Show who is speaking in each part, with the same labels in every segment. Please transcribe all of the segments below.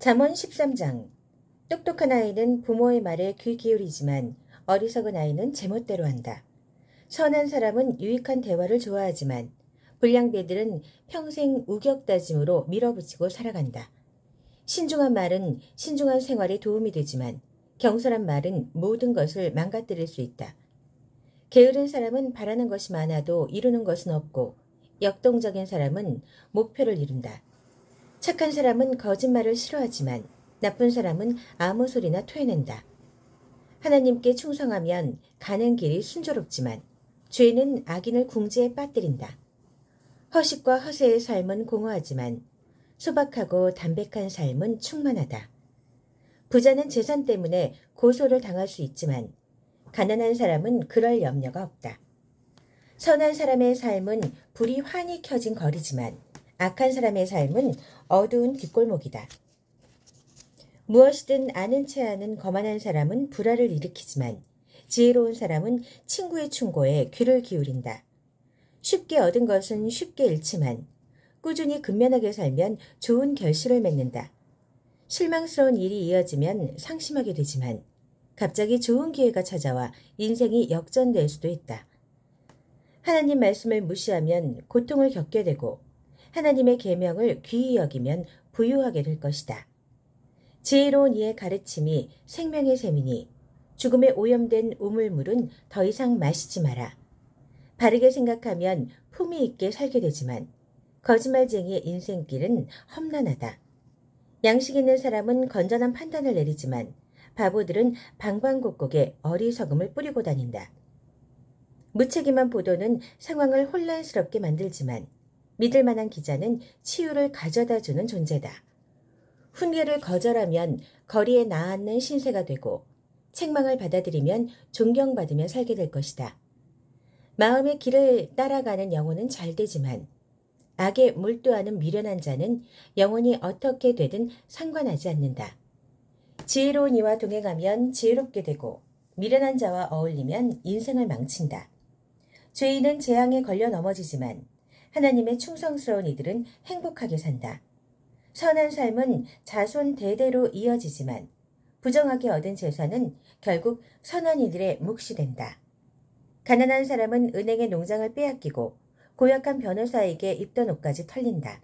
Speaker 1: 잠언 13장. 똑똑한 아이는 부모의 말에 귀 기울이지만 어리석은 아이는 제멋대로 한다. 선한 사람은 유익한 대화를 좋아하지만 불량배들은 평생 우격다짐으로 밀어붙이고 살아간다. 신중한 말은 신중한 생활에 도움이 되지만 경솔한 말은 모든 것을 망가뜨릴 수 있다. 게으른 사람은 바라는 것이 많아도 이루는 것은 없고 역동적인 사람은 목표를 이룬다. 착한 사람은 거짓말을 싫어하지만 나쁜 사람은 아무 소리나 토해낸다. 하나님께 충성하면 가는 길이 순조롭지만 죄는 악인을 궁지에 빠뜨린다. 허식과 허세의 삶은 공허하지만 소박하고 담백한 삶은 충만하다. 부자는 재산 때문에 고소를 당할 수 있지만 가난한 사람은 그럴 염려가 없다. 선한 사람의 삶은 불이 환히 켜진 거리지만 악한 사람의 삶은 어두운 뒷골목이다. 무엇이든 아는 채 하는 거만한 사람은 불화를 일으키지만 지혜로운 사람은 친구의 충고에 귀를 기울인다. 쉽게 얻은 것은 쉽게 잃지만 꾸준히 근면하게 살면 좋은 결실을 맺는다. 실망스러운 일이 이어지면 상심하게 되지만 갑자기 좋은 기회가 찾아와 인생이 역전될 수도 있다. 하나님 말씀을 무시하면 고통을 겪게 되고 하나님의 계명을 귀히 여기면 부유하게 될 것이다. 지혜로운 이의 가르침이 생명의 샘이니 죽음에 오염된 우물물은 더 이상 마시지 마라. 바르게 생각하면 품위 있게 살게 되지만 거짓말쟁이의 인생길은 험난하다. 양식 있는 사람은 건전한 판단을 내리지만 바보들은 방방곡곡에 어리석음을 뿌리고 다닌다. 무책임한 보도는 상황을 혼란스럽게 만들지만 믿을 만한 기자는 치유를 가져다주는 존재다. 훈계를 거절하면 거리에 나앉는 신세가 되고 책망을 받아들이면 존경받으며 살게 될 것이다. 마음의 길을 따라가는 영혼은 잘 되지만 악에 몰두하는 미련한 자는 영혼이 어떻게 되든 상관하지 않는다. 지혜로운 이와 동행하면 지혜롭게 되고 미련한 자와 어울리면 인생을 망친다. 죄인은 재앙에 걸려 넘어지지만 하나님의 충성스러운 이들은 행복하게 산다. 선한 삶은 자손 대대로 이어지지만 부정하게 얻은 재산은 결국 선한 이들의 몫이 된다. 가난한 사람은 은행의 농장을 빼앗기고 고약한 변호사에게 입던 옷까지 털린다.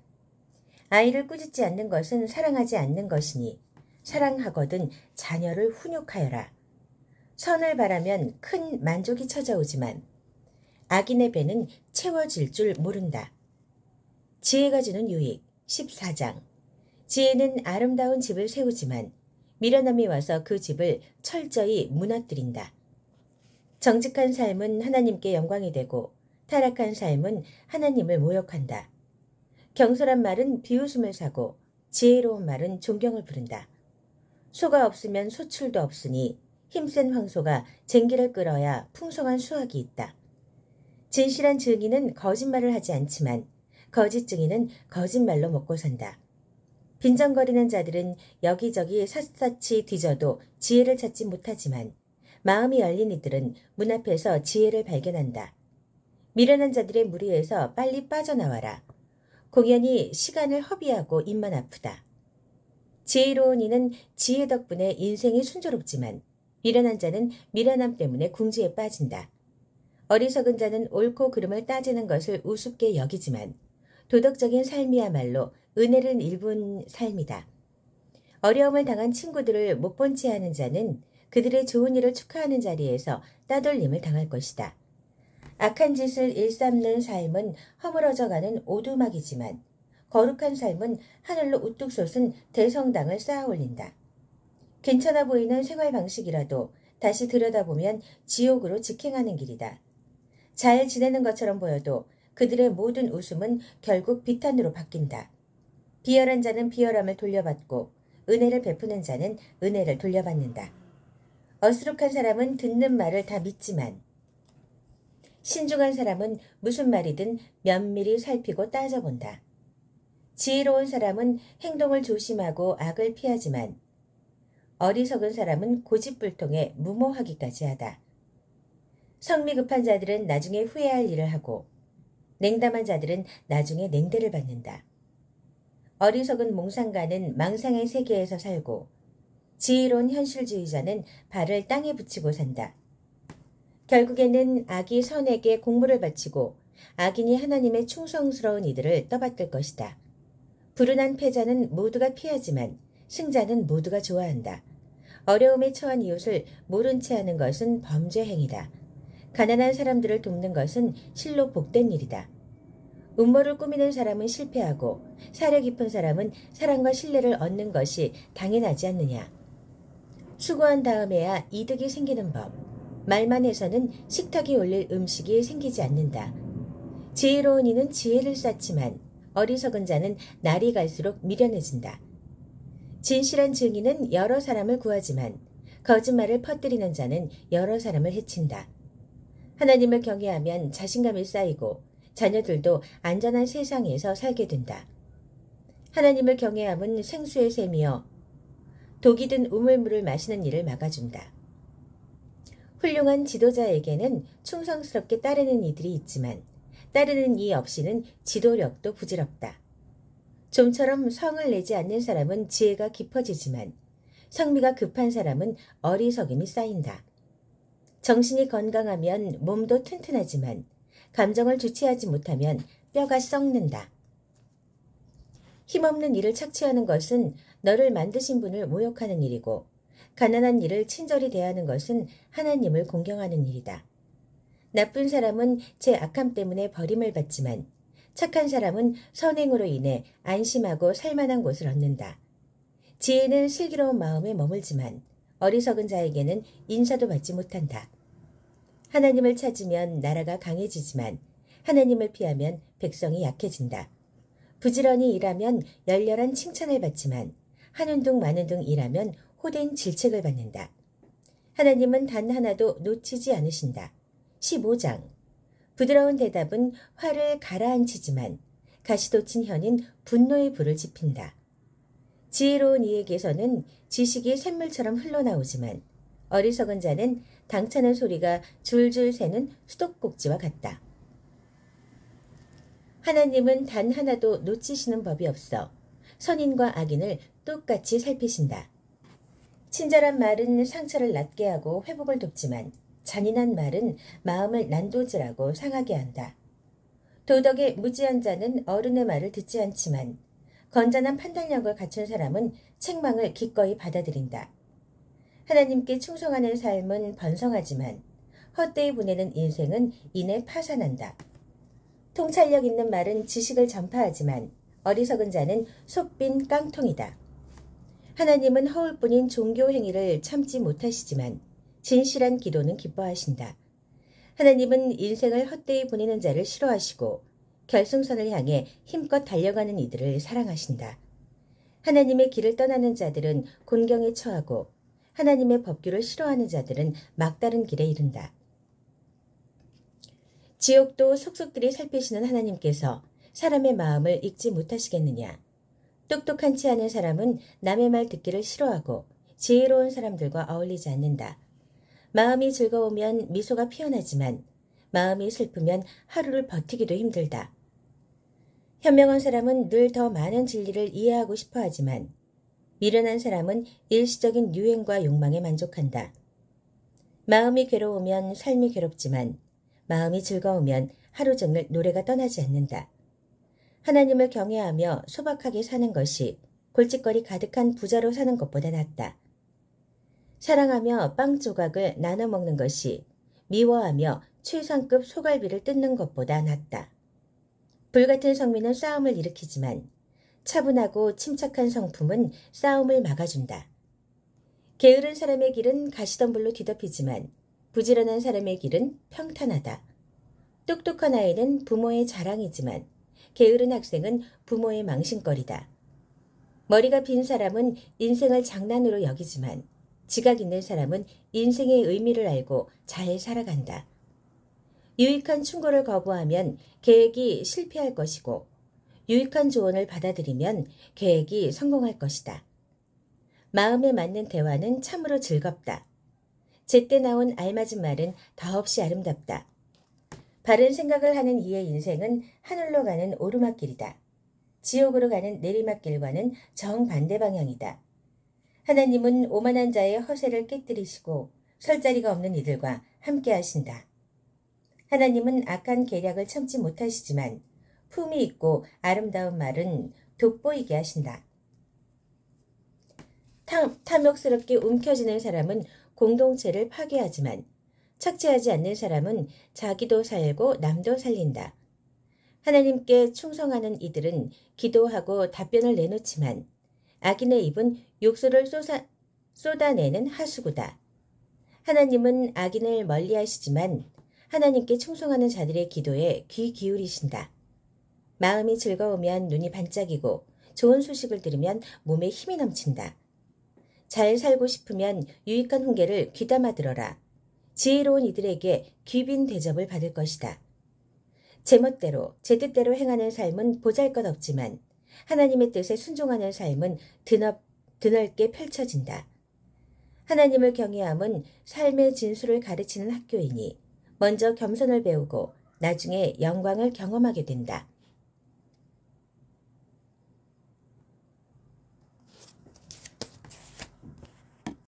Speaker 1: 아이를 꾸짖지 않는 것은 사랑하지 않는 것이니 사랑하거든 자녀를 훈육하여라. 선을 바라면 큰 만족이 찾아오지만 악인의 배는 채워질 줄 모른다. 지혜가 주는 유익 14장. 지혜는 아름다운 집을 세우지만 미련함이 와서 그 집을 철저히 무너뜨린다. 정직한 삶은 하나님께 영광이 되고 타락한 삶은 하나님을 모욕한다. 경솔한 말은 비웃음을 사고 지혜로운 말은 존경을 부른다. 소가 없으면 소출도 없으니 힘센 황소가 쟁기를 끌어야 풍성한 수확이 있다. 진실한 증인은 거짓말을 하지 않지만 거짓 증인은 거짓말로 먹고 산다. 빈정거리는 자들은 여기저기 샅샅이 뒤져도 지혜를 찾지 못하지만 마음이 열린 이들은 문 앞에서 지혜를 발견한다. 미련한 자들의 무리에서 빨리 빠져나와라. 공연히 시간을 허비하고 입만 아프다. 지혜로운 이는 지혜 덕분에 인생이 순조롭지만 미련한 자는 미련함 때문에 궁지에 빠진다. 어리석은 자는 옳고 그름을 따지는 것을 우습게 여기지만 도덕적인 삶이야말로 은혜를 입은 삶이다. 어려움을 당한 친구들을 못 본 채 하는 자는 그들의 좋은 일을 축하하는 자리에서 따돌림을 당할 것이다. 악한 짓을 일삼는 삶은 허물어져가는 오두막이지만 거룩한 삶은 하늘로 우뚝 솟은 대성당을 쌓아 올린다. 괜찮아 보이는 생활 방식이라도 다시 들여다보면 지옥으로 직행하는 길이다. 잘 지내는 것처럼 보여도 그들의 모든 웃음은 결국 비탄으로 바뀐다. 비열한 자는 비열함을 돌려받고 은혜를 베푸는 자는 은혜를 돌려받는다. 어수룩한 사람은 듣는 말을 다 믿지만 신중한 사람은 무슨 말이든 면밀히 살피고 따져본다. 지혜로운 사람은 행동을 조심하고 악을 피하지만 어리석은 사람은 고집불통에 무모하기까지 하다. 성미 급한 자들은 나중에 후회할 일을 하고 냉담한 자들은 나중에 냉대를 받는다. 어리석은 몽상가는 망상의 세계에서 살고 지혜로운 현실주의자는 발을 땅에 붙이고 산다. 결국에는 악이 선에게 공물을 바치고 악인이 하나님의 충성스러운 이들을 떠받들 것이다. 불운한 패자는 모두가 피하지만 승자는 모두가 좋아한다. 어려움에 처한 이웃을 모른 채 하는 것은 범죄 행위다. 가난한 사람들을 돕는 것은 실로 복된 일이다. 음모를 꾸미는 사람은 실패하고 사려 깊은 사람은 사랑과 신뢰를 얻는 것이 당연하지 않느냐. 수고한 다음에야 이득이 생기는 법. 말만 해서는 식탁에 올릴 음식이 생기지 않는다. 지혜로운 이는 지혜를 쌓지만 어리석은 자는 날이 갈수록 미련해진다. 진실한 증인은 여러 사람을 구하지만 거짓말을 퍼뜨리는 자는 여러 사람을 해친다. 하나님을 경외하면 자신감이 쌓이고 자녀들도 안전한 세상에서 살게 된다. 하나님을 경외함은 생수의 샘이여 독이 든 우물물을 마시는 일을 막아준다. 훌륭한 지도자에게는 충성스럽게 따르는 이들이 있지만 따르는 이 없이는 지도력도 부질없다. 좀처럼 성을 내지 않는 사람은 지혜가 깊어지지만 성미가 급한 사람은 어리석음이 쌓인다. 정신이 건강하면 몸도 튼튼하지만 감정을 주체하지 못하면 뼈가 썩는다. 힘없는 일을 착취하는 것은 너를 만드신 분을 모욕하는 일이고 가난한 이를 친절히 대하는 것은 하나님을 공경하는 일이다. 나쁜 사람은 제 악함 때문에 버림을 받지만 착한 사람은 선행으로 인해 안심하고 살만한 곳을 얻는다. 지혜는 슬기로운 마음에 머물지만 어리석은 자에게는 인사도 받지 못한다. 하나님을 찾으면 나라가 강해지지만 하나님을 피하면 백성이 약해진다. 부지런히 일하면 열렬한 칭찬을 받지만 한운둥 마운둥 일하면 호된 질책을 받는다. 하나님은 단 하나도 놓치지 않으신다. 15장 부드러운 대답은 화를 가라앉히지만 가시돋친 혀는 분노의 불을 지핀다. 지혜로운 이에게서는 지식이 샘물처럼 흘러나오지만 어리석은 자는 당차는 소리가 줄줄 새는 수도꼭지와 같다. 하나님은 단 하나도 놓치시는 법이 없어 선인과 악인을 똑같이 살피신다. 친절한 말은 상처를 낫게 하고 회복을 돕지만 잔인한 말은 마음을 난도질하고 상하게 한다. 도덕에 무지한 자는 어른의 말을 듣지 않지만 건전한 판단력을 갖춘 사람은 책망을 기꺼이 받아들인다. 하나님께 충성하는 삶은 번성하지만 헛되이 보내는 인생은 이내 파산한다. 통찰력 있는 말은 지식을 전파하지만 어리석은 자는 속빈 깡통이다. 하나님은 허울뿐인 종교 행위를 참지 못하시지만 진실한 기도는 기뻐하신다. 하나님은 인생을 헛되이 보내는 자를 싫어하시고 결승선을 향해 힘껏 달려가는 이들을 사랑하신다. 하나님의 길을 떠나는 자들은 곤경에 처하고 하나님의 법규를 싫어하는 자들은 막다른 길에 이른다. 지옥도 속속들이 살피시는 하나님께서 사람의 마음을 읽지 못하시겠느냐. 똑똑한 치 않은 사람은 남의 말 듣기를 싫어하고 지혜로운 사람들과 어울리지 않는다. 마음이 즐거우면 미소가 피어나지만 마음이 슬프면 하루를 버티기도 힘들다. 현명한 사람은 늘 더 많은 진리를 이해하고 싶어 하지만 미련한 사람은 일시적인 유행과 욕망에 만족한다. 마음이 괴로우면 삶이 괴롭지만 마음이 즐거우면 하루 종일 노래가 떠나지 않는다. 하나님을 경외하며 소박하게 사는 것이 골칫거리 가득한 부자로 사는 것보다 낫다. 사랑하며 빵 조각을 나눠 먹는 것이 미워하며 최상급 소갈비를 뜯는 것보다 낫다. 불같은 성민은 싸움을 일으키지만 차분하고 침착한 성품은 싸움을 막아준다. 게으른 사람의 길은 가시덤불로 뒤덮이지만 부지런한 사람의 길은 평탄하다. 똑똑한 아이는 부모의 자랑이지만 게으른 학생은 부모의 망신거리다. 머리가 빈 사람은 인생을 장난으로 여기지만 지각 있는 사람은 인생의 의미를 알고 잘 살아간다. 유익한 충고를 거부하면 계획이 실패할 것이고 유익한 조언을 받아들이면 계획이 성공할 것이다. 마음에 맞는 대화는 참으로 즐겁다. 제때 나온 알맞은 말은 더없이 아름답다. 바른 생각을 하는 이의 인생은 하늘로 가는 오르막길이다. 지옥으로 가는 내리막길과는 정반대 방향이다. 하나님은 오만한 자의 허세를 깨뜨리시고 설 자리가 없는 이들과 함께 하신다. 하나님은 악한 계략을 참지 못하시지만 품이 있고 아름다운 말은 돋보이게 하신다. 탐욕스럽게 움켜쥐는 사람은 공동체를 파괴하지만 착취하지 않는 사람은 자기도 살고 남도 살린다. 하나님께 충성하는 이들은 기도하고 답변을 내놓지만 악인의 입은 욕설을 쏟아내는 하수구다. 하나님은 악인을 멀리하시지만 하나님께 충성하는 자들의 기도에 귀 기울이신다. 마음이 즐거우면 눈이 반짝이고 좋은 소식을 들으면 몸에 힘이 넘친다. 잘 살고 싶으면 유익한 훈계를 귀담아 들어라. 지혜로운 이들에게 귀빈 대접을 받을 것이다. 제멋대로 제 뜻대로 행하는 삶은 보잘것없지만 하나님의 뜻에 순종하는 삶은 드넓게 펼쳐진다. 하나님을 경외함은 삶의 진수를 가르치는 학교이니 먼저 겸손을 배우고 나중에 영광을 경험하게 된다.